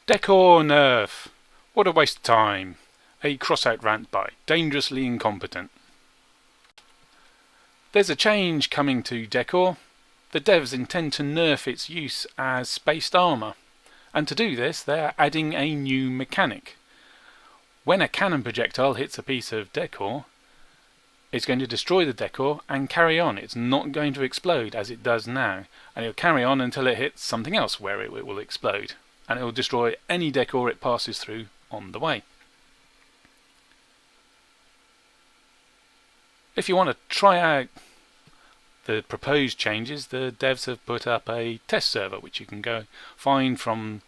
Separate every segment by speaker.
Speaker 1: Decor Nerf! What a waste of time! A crossout rant by Dangerously Incompetent. There's a change coming to Decor. The devs intend to nerf its use as spaced armour, and to do this they're adding a new mechanic. When a cannon projectile hits a piece of decor, it's going to destroy the decor and carry on. It's not going to explode as it does now, and it'll carry on until it hits something else where it will explode, and it will destroy any decor it passes through on the way. If you want to try out the proposed changes, the devs have put up a test server which you can go find from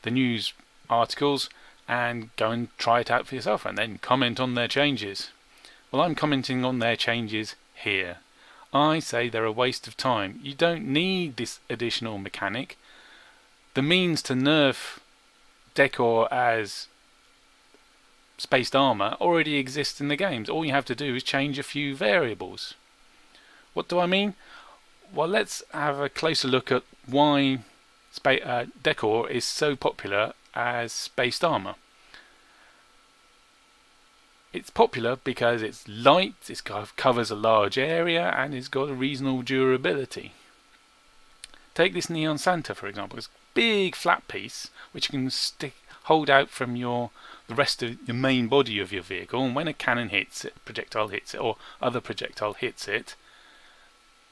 Speaker 1: the news articles and go and try it out for yourself and then comment on their changes. Well, I'm commenting on their changes here. I say they're a waste of time. You don't need this additional mechanic. The means to nerf decor as spaced armour already exists in the games. All you have to do is change a few variables. What do I mean? Well, let's have a closer look at why decor is so popular as spaced armour. It's popular because it's light, it covers a large area, and it's got a reasonable durability. Take this Neon Santa for example. It's a big flat piece which you can hold out from the rest of the main body of your vehicle, and when a cannon hits it, projectile hits it, or other projectile hits it,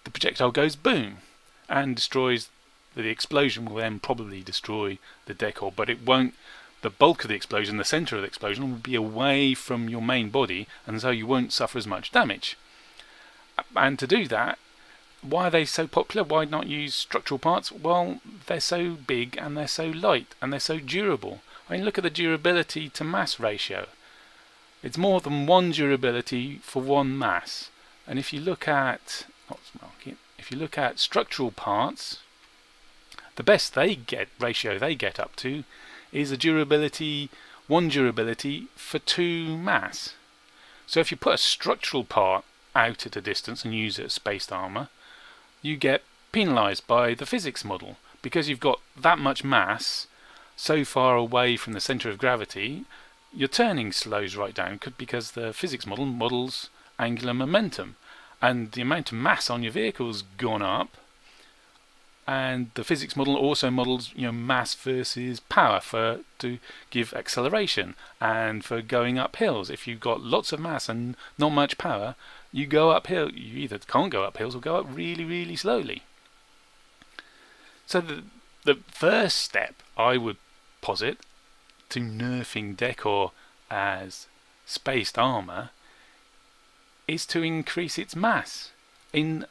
Speaker 1: the projectile goes boom and destroys. The explosion will then probably destroy the decor, but it won't. The bulk of the explosion, the centre of the explosion, will be away from your main body, and so you won't suffer as much damage. And to do that, why are they so popular? Why not use structural parts? Well, they're so big and they're so light and they're so durable. I mean, look at the durability to mass ratio. It's more than one durability for one mass. And if you look at structural parts, the best ratio they get up to is one durability for 2 mass. So if you put a structural part out at a distance and use it as spaced armour, you get penalised by the physics model, because you've got that much mass so far away from the centre of gravity. Your turning slows right down because the physics model models angular momentum, and the amount of mass on your vehicle's gone up. And the physics model also models, mass versus power to give acceleration and for going up hills. If you've got lots of mass and not much power, you go uphill. You either can't go up hills or go up really, really slowly. So the first step I would posit to nerfing decor as spaced armour is to increase its mass in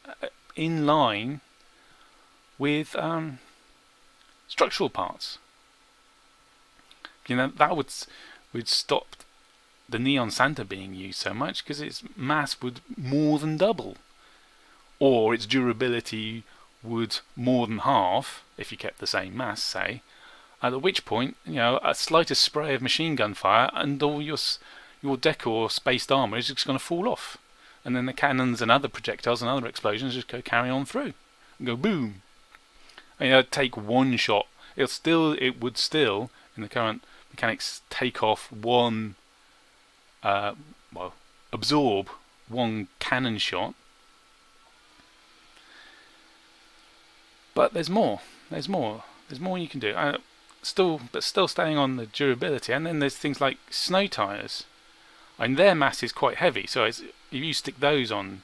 Speaker 1: line with structural parts. That would stop the Neon Santa being used so much, because its mass would more than double, or its durability would more than half if you kept the same mass, say. At which point, a slightest spray of machine gun fire and all your decor spaced armour is just going to fall off, and then the cannons and other projectiles and other explosions just carry on through and go boom. It'd take one shot. It would still, in the current mechanics, take off absorb one cannon shot. But there's more. There's more you can do. Still staying on the durability. And then there's things like snow tires. Their mass is quite heavy, so if you stick those on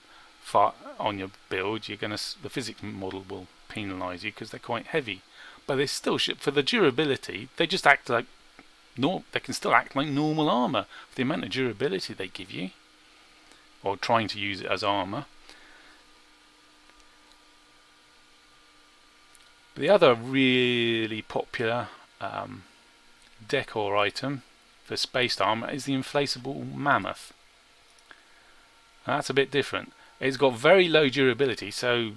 Speaker 1: your build, the physics model will penalise you because they're quite heavy. But they still for the durability, they just act like they can still act like normal armour for the amount of durability they give you, or trying to use it as armour. The other really popular decor item for spaced armour is the inflatable mammoth. Now, that's a bit different. It's got very low durability, so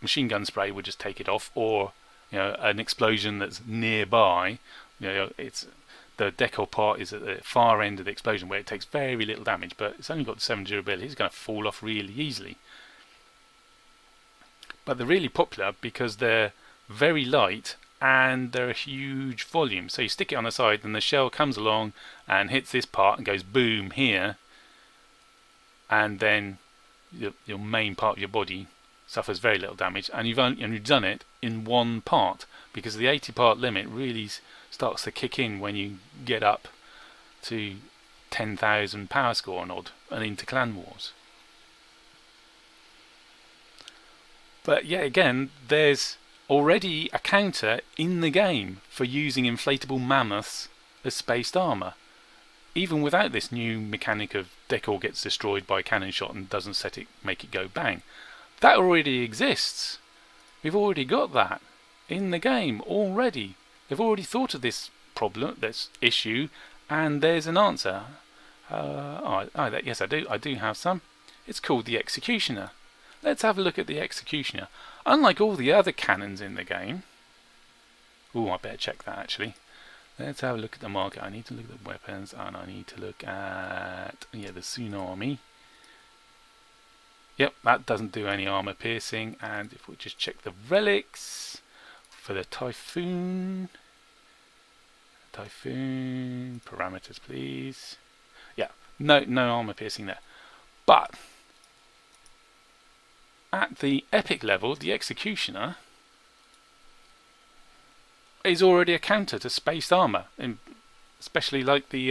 Speaker 1: machine gun spray would just take it off, or an explosion that's nearby. It's the decor part is at the far end of the explosion where it takes very little damage, but it's only got 7 durability. It's going to fall off really easily. But they're really popular because they're very light and they're a huge volume. So you stick it on the side and the shell comes along and hits this part and goes boom here, and then your main part of your body suffers very little damage, and you've done it in one part, because the 80 part limit really starts to kick in when you get up to 10,000 power score and odd and into clan wars. But yet again, there's already a counter in the game for using inflatable mammoths as spaced armor, even without this new mechanic of decor gets destroyed by cannon shot and doesn't make it go bang. That already exists. We've already got that in the game already. They've already thought of this problem, this issue, and there's an answer. Yes, I do have some. It's called the Executioner. Let's have a look at the Executioner. Unlike all the other cannons in the game, I better check that actually. Let's have a look at the market. I need to look at the weapons, and I need to look at the Tsunami. Yep, that doesn't do any armor piercing. And if we just check the relics for the Typhoon parameters, please. Yeah, no armor piercing there. But at the epic level, the Executioner is already a counter to spaced armor, especially like the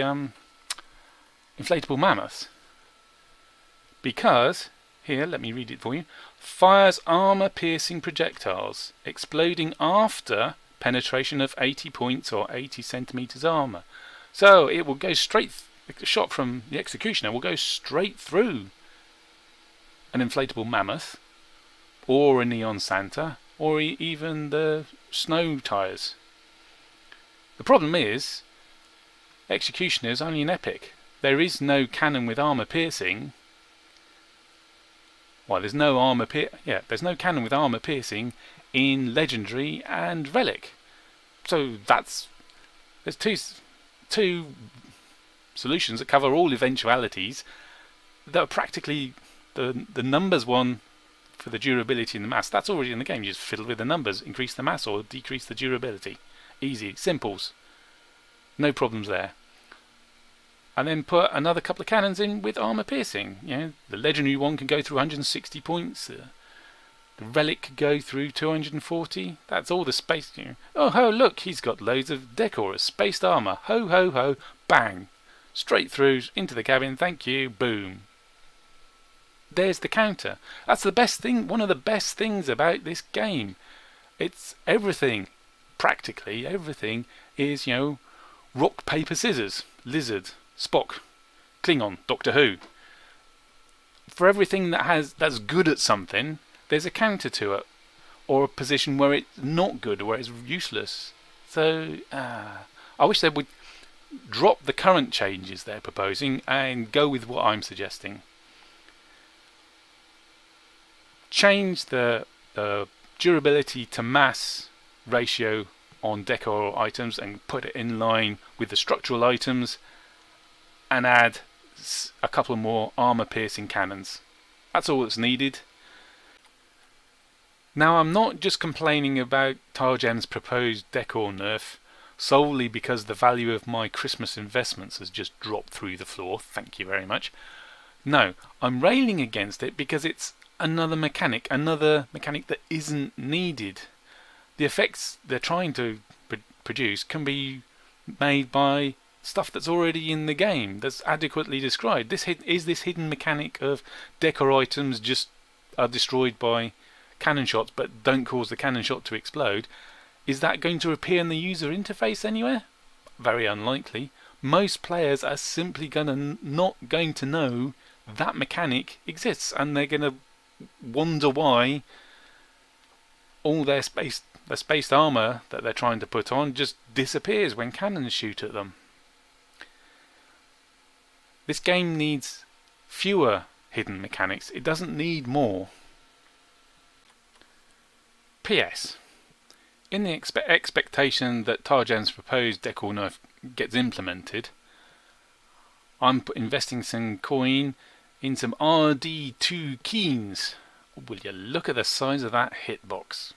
Speaker 1: inflatable mammoths, because here, let me read it for you. Fires armor-piercing projectiles, exploding after penetration of 80 points or 80 centimeters armor. So it will go straight. The shot from the Executioner will go straight through an inflatable mammoth, or a Neon Santa, or even the snow tires. The problem is, Executioner is only an epic. There is no cannon with armor piercing. Well, there's no there's no cannon with armor piercing in Legendary and Relic. So there's two solutions that cover all eventualities that are practically the numbers one for the durability and the mass. That's already in the game. You just fiddle with the numbers, increase the mass or decrease the durability. Easy, simples. No problems there. And then put another couple of cannons in with armor piercing. The legendary one can go through 160 points. The relic could go through 240. That's all the space. Oh ho! Look, he's got loads of decor as spaced armor. Ho ho ho! Bang! Straight through into the cabin. Thank you. Boom. There's the counter. That's the best thing. One of the best things about this game. It's everything. Practically everything is rock paper scissors. Lizard. Spock, Klingon, Doctor Who. For everything that's good at something, there's a counter to it, or a position where it's not good, or where it's useless. So I wish they would drop the current changes they're proposing and go with what I'm suggesting. Change the durability to mass ratio on decor items and put it in line with the structural items, and add a couple more armor-piercing cannons. That's all that's needed. Now, I'm not just complaining about Targem's proposed decor nerf solely because the value of my Christmas investments has just dropped through the floor. Thank you very much. No, I'm railing against it because it's another mechanic that isn't needed. The effects they're trying to produce can be made by stuff that's already in the game, that's adequately described. This hidden mechanic of decor items just are destroyed by cannon shots but don't cause the cannon shot to explode. Is that going to appear in the user interface anywhere? Very unlikely. Most players are simply not going to know that mechanic exists, and they're going to wonder why all their spaced armor that they're trying to put on just disappears when cannons shoot at them. This game needs fewer hidden mechanics. It doesn't need more. P.S. In the expectation that Targem's proposed decor nerf gets implemented, I'm investing some coin in some RD2 keys. Will you look at the size of that hitbox?